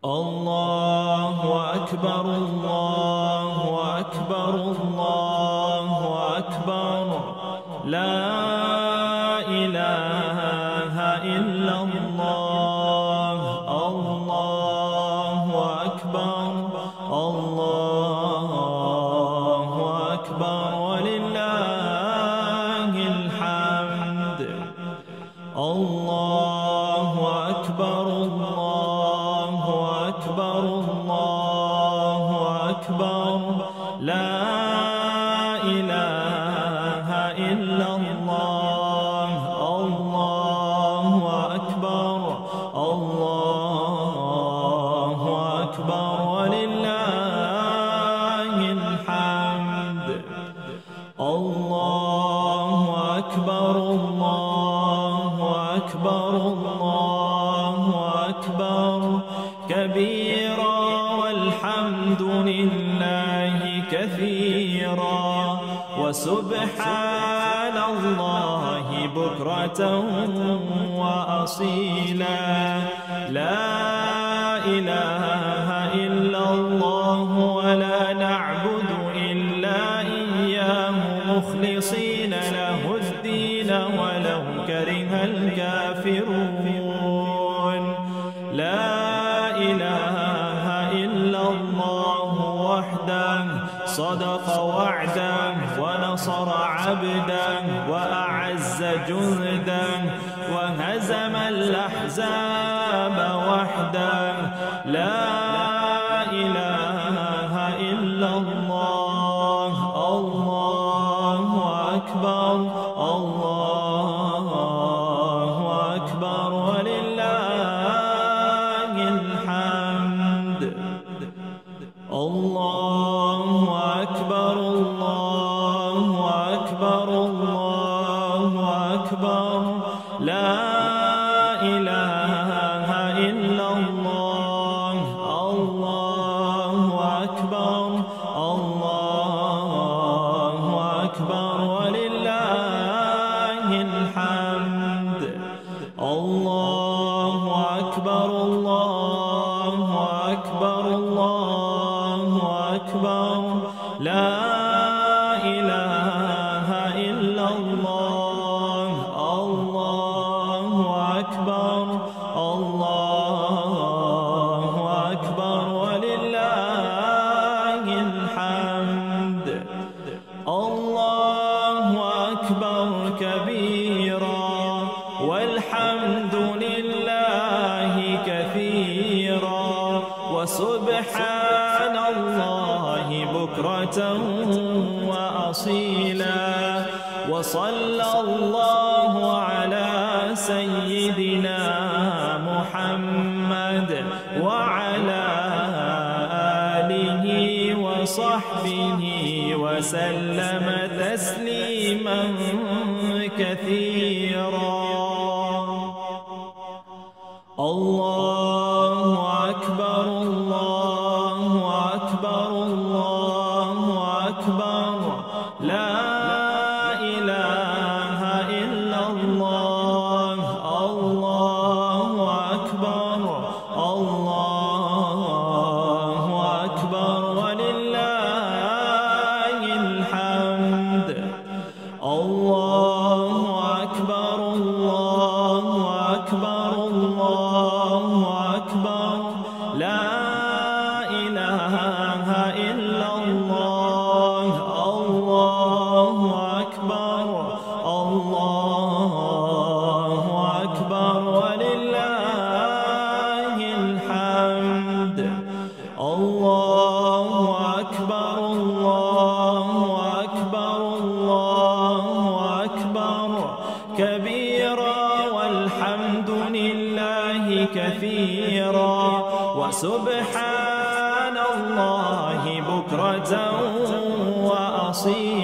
الله أكبر الله أكبر الله أكبر لا إله إلا الله الله أكبر الله أكبر ولله الحمد الله أكبر الله أكبر الله أكبر لا إله إلا الله الله أكبر الله أكبر ولله الحمد الله أكبر الله أكبر الله أكبر كبيرا والحمد لله كثيرا وسبحان الله بكرة وأصيلا لا إله إلا الله ولا نعبد إلا إياه مخلصين له الدين ولو كره الكافرون لا إله إلا الله وحده صدق وعده ونصر عبده وأعز جنده وهزم الأحزاب وحده لا إله إلا الله الله أكبر الله أكبر ولله الحمد الله أكبر الله أكبر الله أكبر لا إله إلا الله الله أكبر الله أكبر ولله الحمد الله أكبر الله أكبر الله أكبر لا إله إلا الله الله أكبر الله أكبر ولله الحمد الله أكبر كبيرا والحمد لله كثيرا وسبحان الله بكرة وأصيلا وصلى الله على سيدنا محمد وعلى آله وصحبه وسلم تسليما كثيرا الله أكبر الله أكبر الله أكبر لا إله إلا الله الله أكبر الله أكبر ولله الحمد الله أكبر الله أكبر الله أكبر لا إله إلا الله الله أكبر الله أكبر ولله الحمد الله أكبر الله أكبر الله أكبر كبيرا والحمد لله كثيرا وسبحان الله بكرة وأصيلا